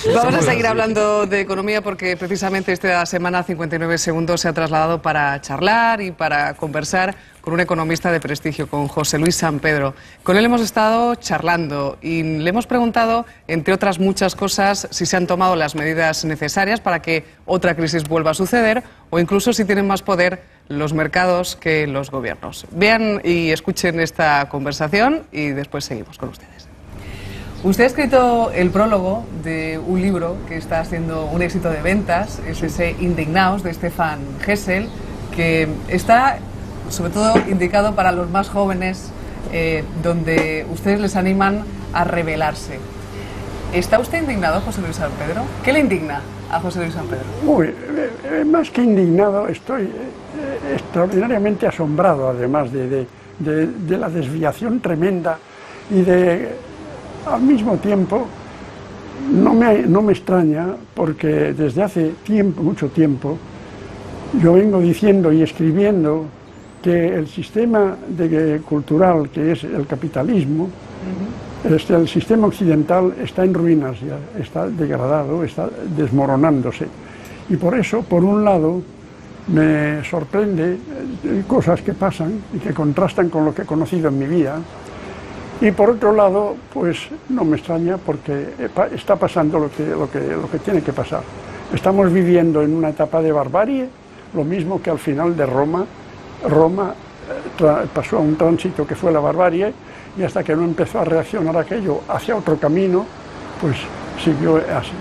Vamos a seguir hablando de economía porque precisamente esta semana 59 Segundos se ha trasladado para charlar y para conversar con un economista de prestigio, con José Luis San Pedro. Con él hemos estado charlando y le hemos preguntado, entre otras muchas cosas, si se han tomado las medidas necesarias para que otra crisis vuelva a suceder o incluso si tienen más poder los mercados que los gobiernos. Vean y escuchen esta conversación y después seguimos con ustedes. Usted ha escrito el prólogo de un libro que está haciendo un éxito de ventas, es ese Indignaos de Stefan Hessel, que está sobre todo indicado para los más jóvenes, donde ustedes les animan a rebelarse. ¿Está usted indignado, José Luis San Pedro? ¿Qué le indigna a José Luis San Pedro? Uy, más que indignado, estoy extraordinariamente asombrado, además de la desviación tremenda y al mismo tiempo, no me extraña, porque desde hace mucho tiempo, yo vengo diciendo y escribiendo que el sistema cultural, que es el capitalismo, el sistema occidental está en ruinas ya, está degradado, está desmoronándose. Y por eso, por un lado, me sorprende cosas que pasan y que contrastan con lo que he conocido en mi vida. Y por otro lado, pues no me extraña porque está pasando lo que tiene que pasar. Estamos viviendo en una etapa de barbarie, lo mismo que al final de Roma. Roma pasó a un tránsito que fue la barbarie y hasta que no empezó a reaccionar aquello hacia otro camino, pues siguió así.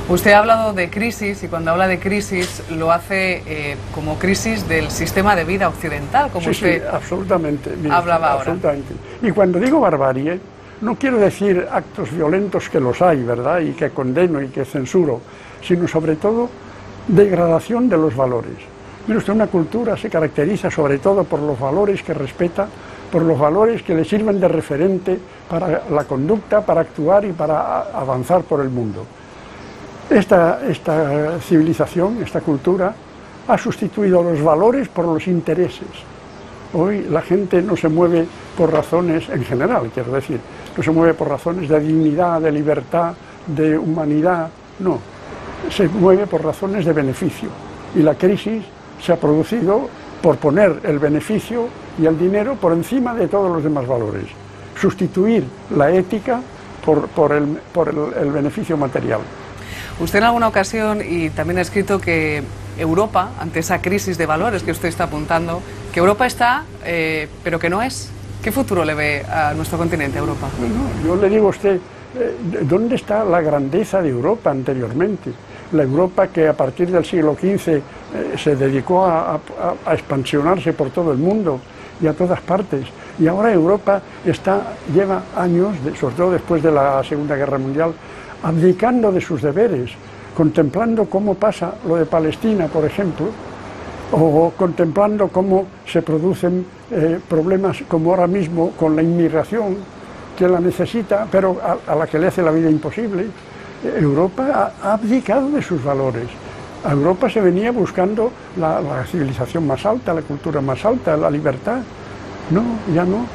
Usted ha hablado de crisis y cuando habla de crisis lo hace como crisis del sistema de vida occidental, como usted absolutamente, hablaba ahora. Absolutamente. Y cuando digo barbarie, no quiero decir actos violentos, que los hay, ¿verdad?, y que condeno y que censuro, sino sobre todo degradación de los valores. Mire usted, una cultura se caracteriza sobre todo por los valores que respeta, por los valores que le sirven de referente para la conducta, para actuar y para avanzar por el mundo. Esta civilización, esta cultura, ha sustituido los valores por los intereses. Hoy la gente no se mueve por razones, en general quiero decir, no se mueve por razones de dignidad, de libertad, de humanidad, no. Se mueve por razones de beneficio. Y la crisis se ha producido por poner el beneficio y el dinero por encima de todos los demás valores. Sustituir la ética por el beneficio material. Usted en alguna ocasión, y también ha escrito que Europa, ante esa crisis de valores que usted está apuntando, que Europa está, pero que no es. ¿Qué futuro le ve a nuestro continente, a Europa? Bueno, yo le digo a usted, ¿dónde está la grandeza de Europa anteriormente? La Europa que a partir del siglo XV se dedicó a expansionarse por todo el mundo y a todas partes. Y ahora Europa lleva años, sobre todo después de la Segunda Guerra Mundial, abdicando de sus deberes, contemplando cómo pasa lo de Palestina, por ejemplo, o contemplando cómo se producen problemas como ahora mismo con la inmigración, que la necesita, pero a la que le hace la vida imposible. Europa ha abdicado de sus valores. A Europa se venía buscando la civilización más alta, la cultura más alta, la libertad. No, ya no.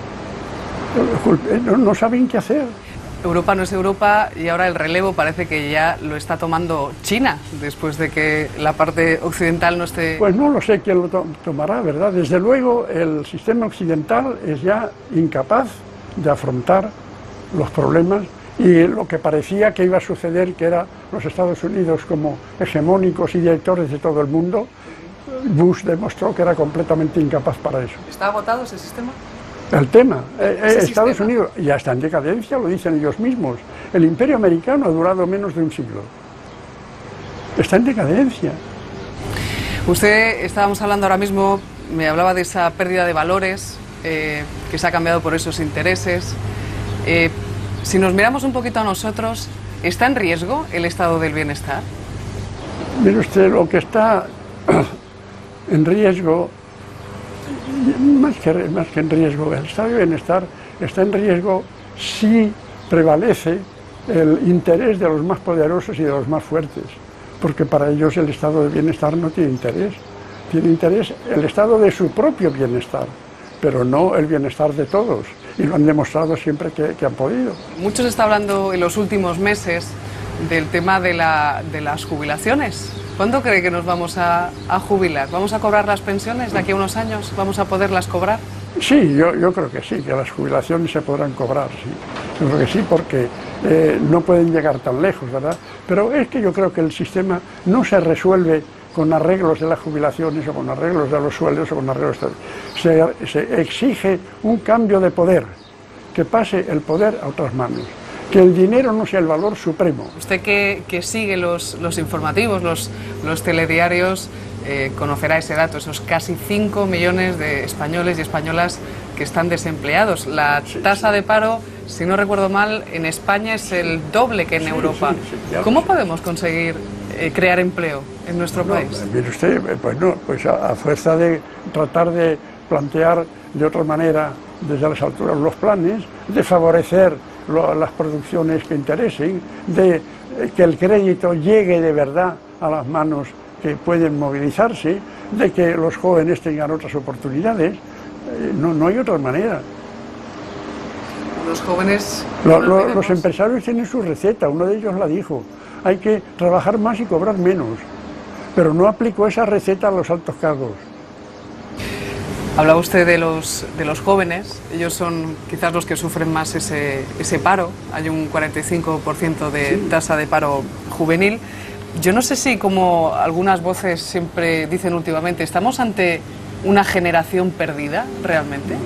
No saben qué hacer. Europa no es Europa y ahora el relevo parece que ya lo está tomando China, después de que la parte occidental no esté... Pues no lo sé quién lo tomará, ¿verdad? Desde luego el sistema occidental es ya incapaz de afrontar los problemas y lo que parecía que iba a suceder, que era los Estados Unidos como hegemónicos y directores de todo el mundo, Bush demostró que era completamente incapaz para eso. ¿Está agotado ese sistema? El tema, Estados Unidos ya está en decadencia, lo dicen ellos mismos. El imperio americano ha durado menos de un siglo. Está en decadencia. Usted, estábamos hablando ahora mismo, me hablaba de esa pérdida de valores, que se ha cambiado por esos intereses. Si nos miramos un poquito a nosotros, ¿está en riesgo el estado del bienestar? Mire usted, lo que está en riesgo... Más que en riesgo, el estado de bienestar está en riesgo si prevalece el interés de los más poderosos y de los más fuertes, porque para ellos el estado de bienestar no tiene interés el estado de su propio bienestar, pero no el bienestar de todos, y lo han demostrado siempre que han podido. Mucho se está hablando en los últimos meses del tema de las jubilaciones. ¿Cuándo cree que nos vamos a jubilar? ¿Vamos a cobrar las pensiones de aquí a unos años? ¿Vamos a poderlas cobrar? Sí, yo creo que sí, que las jubilaciones se podrán cobrar, sí. Yo creo que sí, porque no pueden llegar tan lejos, ¿verdad? Pero es que yo creo que el sistema no se resuelve con arreglos de las jubilaciones o con arreglos de los sueldos o con arreglos de... Se exige un cambio de poder, que pase el poder a otras manos, que el dinero no sea el valor supremo. Usted que sigue los informativos, los telediarios, conocerá ese dato, esos casi 5 millones de españoles y españolas que están desempleados. La tasa de paro, si no recuerdo mal, en España es el doble que en Europa. ¿Cómo podemos conseguir crear empleo en nuestro país? Mire usted, pues a fuerza de tratar de plantear de otra manera desde las alturas los planes, de favorecer las producciones que interesen, de que el crédito llegue de verdad a las manos que pueden movilizarse, de que los jóvenes tengan otras oportunidades. No hay otra manera. Los jóvenes... Los empresarios tienen su receta, uno de ellos la dijo: hay que trabajar más y cobrar menos, pero no aplicó esa receta a los altos cargos. Hablaba usted de los jóvenes, ellos son quizás los que sufren más ese paro, hay un 45% de tasa de paro juvenil. Yo no sé si, como algunas voces siempre dicen últimamente, ¿estamos ante una generación perdida realmente?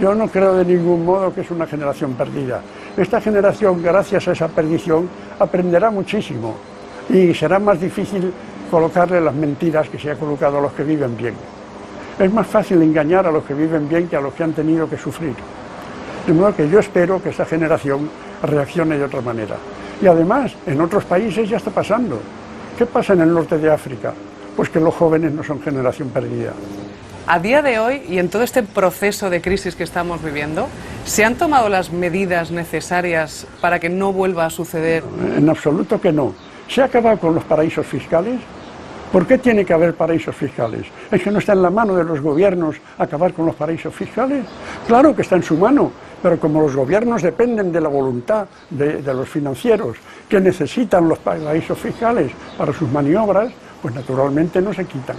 Yo no creo de ningún modo que es una generación perdida. Esta generación, gracias a esa perdición, aprenderá muchísimo y será más difícil colocarle las mentiras que se ha colocado a los que viven bien. Es más fácil engañar a los que viven bien que a los que han tenido que sufrir. De modo que yo espero que esta generación reaccione de otra manera. Y además, en otros países ya está pasando. ¿Qué pasa en el norte de África? Pues que los jóvenes no son generación perdida. A día de hoy, y en todo este proceso de crisis que estamos viviendo, ¿se han tomado las medidas necesarias para que no vuelva a suceder? En absoluto que no. ¿Se ha acabado con los paraísos fiscales? ¿Por qué tiene que haber paraísos fiscales? ¿Es que no está en la mano de los gobiernos acabar con los paraísos fiscales? Claro que está en su mano, pero como los gobiernos dependen de la voluntad de los financieros, que necesitan los paraísos fiscales para sus maniobras, pues naturalmente no se quitan.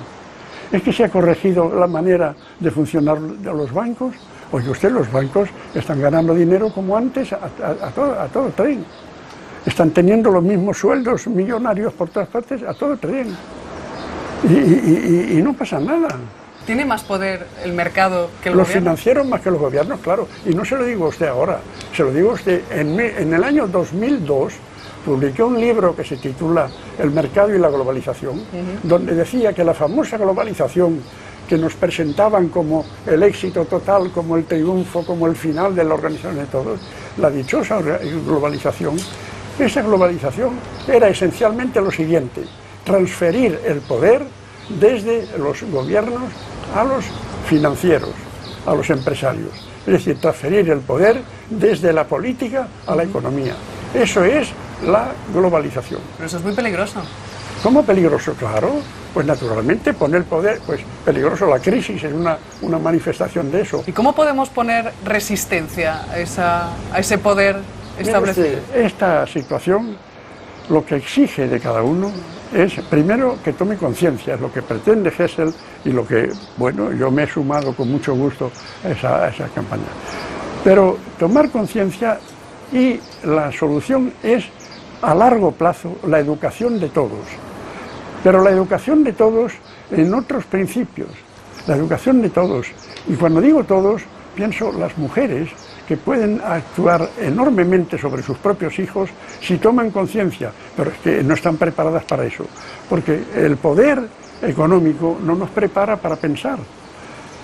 ¿Es que se ha corregido la manera de funcionar de los bancos? Oye usted, los bancos están ganando dinero como antes a todo tren. Están teniendo los mismos sueldos millonarios por todas partes a todo tren. Y no pasa nada. ¿Tiene más poder el mercado que el gobierno? Los financieros más que los gobiernos, claro. Y no se lo digo a usted ahora, se lo digo a usted. En el año 2002 publiqué un libro que se titula El mercado y la globalización, donde decía que la famosa globalización que nos presentaban como el éxito total, como el triunfo, como el final de la organización de todos, la dichosa globalización, esa globalización era esencialmente lo siguiente: transferir el poder desde los gobiernos a los financieros, a los empresarios. Es decir, transferir el poder desde la política a la economía. Eso es la globalización. Pero eso es muy peligroso. ¿Cómo peligroso? Claro, pues naturalmente poner poder, pues peligroso. La crisis es una manifestación de eso. ¿Y cómo podemos poner resistencia a ese poder establecido? Esta situación lo que exige de cada uno es, primero, que tome conciencia, es lo que pretende Gesell y lo que, bueno, yo me he sumado con mucho gusto a esa campaña. Pero tomar conciencia, y la solución es, a largo plazo, la educación de todos. Pero la educación de todos en otros principios, la educación de todos. Y cuando digo todos, pienso las mujeres, que pueden actuar enormemente sobre sus propios hijos si toman conciencia, pero es que no están preparadas para eso, porque el poder económico no nos prepara para pensar.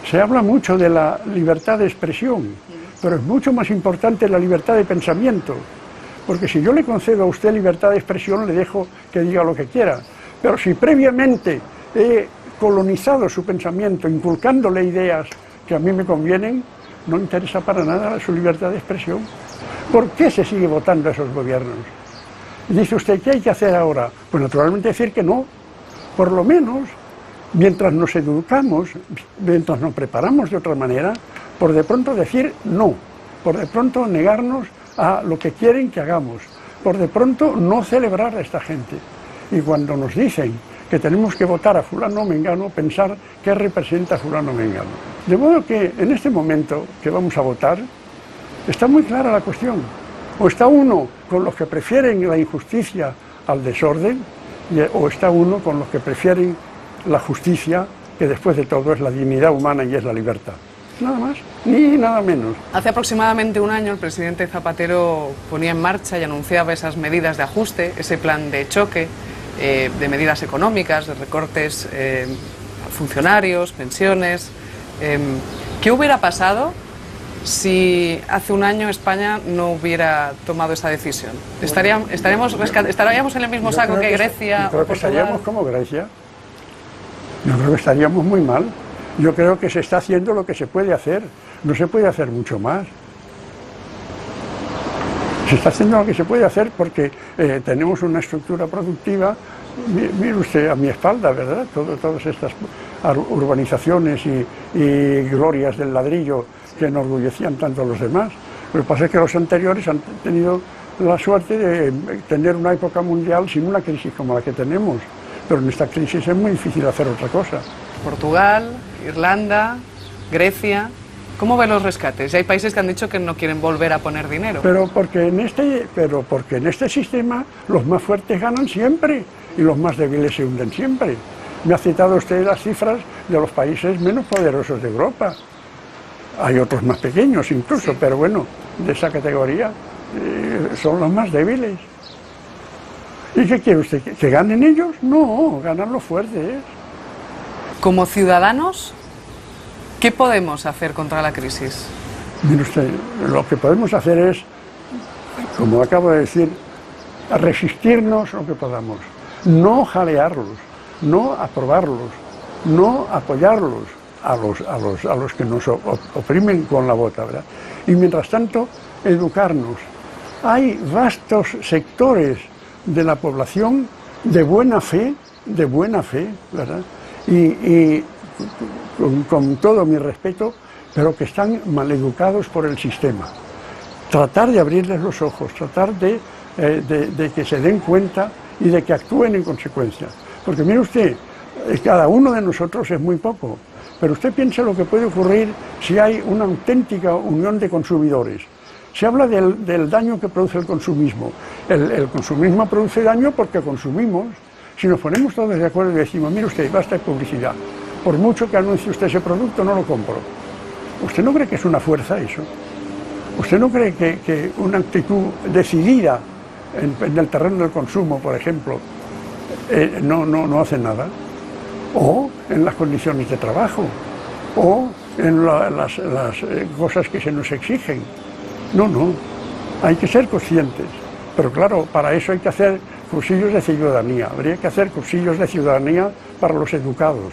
Se habla mucho de la libertad de expresión, pero es mucho más importante la libertad de pensamiento, porque si yo le concedo a usted libertad de expresión, le dejo que diga lo que quiera, pero si previamente he colonizado su pensamiento, inculcándole ideas que a mí me convienen, no interesa para nada su libertad de expresión. ¿Por qué se sigue votando a esos gobiernos? Y dice usted, ¿qué hay que hacer ahora? Pues naturalmente decir que no. Por lo menos, mientras nos educamos, mientras nos preparamos de otra manera, por de pronto decir no, por de pronto negarnos a lo que quieren que hagamos, por de pronto no celebrar a esta gente. Y cuando nos dicen que tenemos que votar a fulano o mengano, pensar qué representa a fulano o mengano. De modo que en este momento que vamos a votar, está muy clara la cuestión. O está uno con los que prefieren la injusticia al desorden, o está uno con los que prefieren la justicia, que después de todo es la dignidad humana y es la libertad. Nada más, ni nada menos. Hace aproximadamente un año el presidente Zapatero ponía en marcha y anunciaba esas medidas de ajuste, ese plan de choque, de medidas económicas, de recortes a funcionarios, pensiones. ¿Qué hubiera pasado si hace un año España no hubiera tomado esa decisión? ¿Estaríamos en el mismo saco que Grecia? Yo creo que estaríamos como Grecia. Yo creo que estaríamos muy mal. Yo creo que se está haciendo lo que se puede hacer. No se puede hacer mucho más. Se está haciendo lo que se puede hacer porque tenemos una estructura productiva. Mire usted a mi espalda, ¿verdad? Todas estas urbanizaciones y glorias del ladrillo que enorgullecían tanto a los demás. Lo que pasa es que los anteriores han tenido la suerte de tener una época mundial sin una crisis como la que tenemos. Pero en esta crisis es muy difícil hacer otra cosa. Portugal, Irlanda, Grecia. ¿Cómo ven los rescates? Y hay países que han dicho que no quieren volver a poner dinero. Pero porque en este sistema los más fuertes ganan siempre y los más débiles se hunden siempre. Me ha citado usted las cifras de los países menos poderosos de Europa. Hay otros más pequeños incluso, sí, pero bueno, de esa categoría son los más débiles. ¿Y qué quiere usted? ¿Que ganen ellos? No, ganan los fuertes. Como ciudadanos, ¿qué podemos hacer contra la crisis? Mire usted, lo que podemos hacer es, como acabo de decir, resistirnos lo que podamos, no jalearlos, no aprobarlos, no apoyarlos a los que nos oprimen con la bota, ¿verdad? Y mientras tanto, educarnos. Hay vastos sectores de la población de buena fe, ¿verdad? Y con todo mi respeto, pero que están maleducados por el sistema. Tratar de abrirles los ojos, tratar de que se den cuenta y de que actúen en consecuencia. Porque mire usted, cada uno de nosotros es muy poco, pero usted piensa lo que puede ocurrir si hay una auténtica unión de consumidores. Se habla del daño que produce el consumismo. El consumismo produce daño porque consumimos. Si nos ponemos todos de acuerdo y decimos, mire usted, basta de publicidad, por mucho que anuncie usted ese producto, no lo compro. ¿Usted no cree que es una fuerza eso? ¿Usted no cree que una actitud decidida en el terreno del consumo, por ejemplo, no hace nada? O en las condiciones de trabajo, o en las cosas que se nos exigen. No, hay que ser conscientes. Pero claro, para eso hay que hacer cursillos de ciudadanía. Habría que hacer cursillos de ciudadanía para los educados,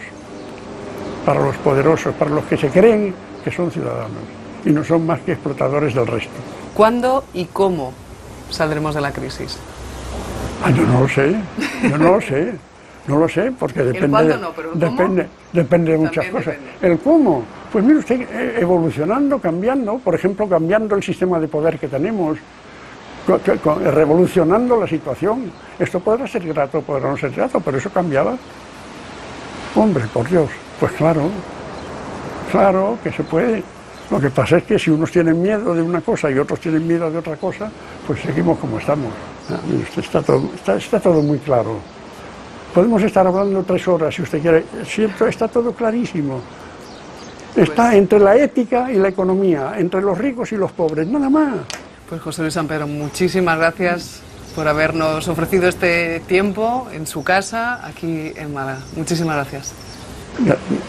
para los poderosos, para los que se creen que son ciudadanos y no son más que explotadores del resto. ¿Cuándo y cómo saldremos de la crisis? Yo no lo sé, porque depende de muchas cosas. Depende. ¿El cómo? Pues mire usted, evolucionando, cambiando, por ejemplo, cambiando el sistema de poder que tenemos, revolucionando la situación. Esto podrá ser grato, podrá no ser grato, pero eso cambiaba. Hombre, por Dios, pues claro que se puede. Lo que pasa es que si unos tienen miedo de una cosa y otros tienen miedo de otra cosa, pues seguimos como estamos. Está todo muy claro. Podemos estar hablando 3 horas si usted quiere, siempre está todo clarísimo. Está entre la ética y la economía, entre los ricos y los pobres, nada más. Pues José Luis San Pedro, muchísimas gracias por habernos ofrecido este tiempo en su casa, aquí en Málaga. Muchísimas gracias.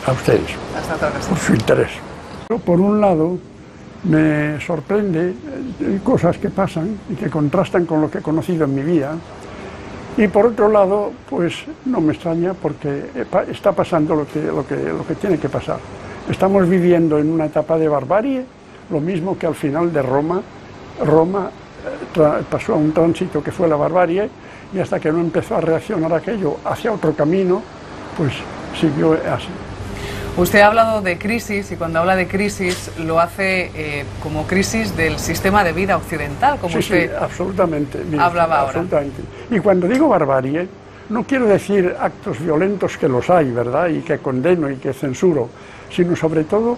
A ustedes. Hasta otra ocasión. Por su interés. Por un lado, me sorprende cosas que pasan y que contrastan con lo que he conocido en mi vida. Y por otro lado, pues no me extraña porque está pasando lo que tiene que pasar. Estamos viviendo en una etapa de barbarie, lo mismo que al final de Roma. Roma pasó a un tránsito que fue la barbarie y hasta que no empezó a reaccionar aquello hacia otro camino, pues siguió así. Usted ha hablado de crisis y cuando habla de crisis lo hace como crisis del sistema de vida occidental, como usted absolutamente. Hablaba absolutamente. Y cuando digo barbarie, no quiero decir actos violentos, que los hay, ¿verdad? Y que condeno y que censuro, sino sobre todo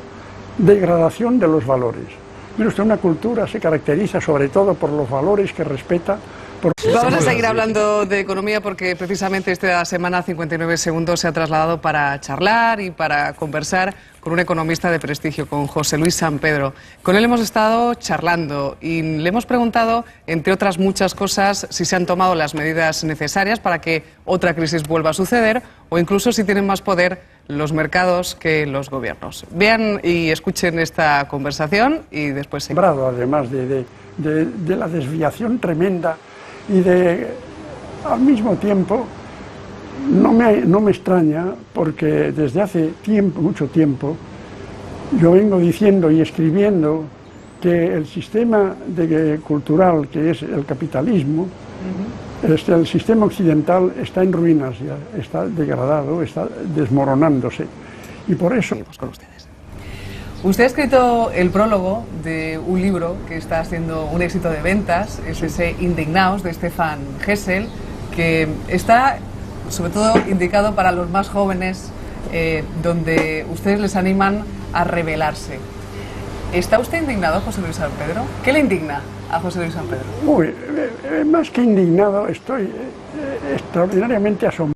degradación de los valores. Mire usted, una cultura se caracteriza sobre todo por los valores que respeta. Vamos a seguir hablando de economía porque precisamente esta semana 59 Segundos se ha trasladado para charlar y para conversar con un economista de prestigio, con José Luis San Pedro. Con él hemos estado charlando y le hemos preguntado, entre otras muchas cosas, si se han tomado las medidas necesarias para que otra crisis vuelva a suceder o incluso si tienen más poder los mercados que los gobiernos. Vean y escuchen esta conversación y después seguimos. Además de la desviación tremenda y al mismo tiempo, no me extraña, porque desde hace mucho tiempo, yo vengo diciendo y escribiendo que el sistema cultural, que es el capitalismo, el sistema occidental está en ruinas ya, está degradado, está desmoronándose. Y por eso... Seguimos con ustedes. Usted ha escrito el prólogo de un libro que está haciendo un éxito de ventas, es ese Indignaos de Stefan Hessel, que está sobre todo indicado para los más jóvenes, donde ustedes les animan a rebelarse. ¿Está usted indignado, José Luis San Pedro? ¿Qué le indigna a José Luis San Pedro? Más que indignado, estoy extraordinariamente asombrado.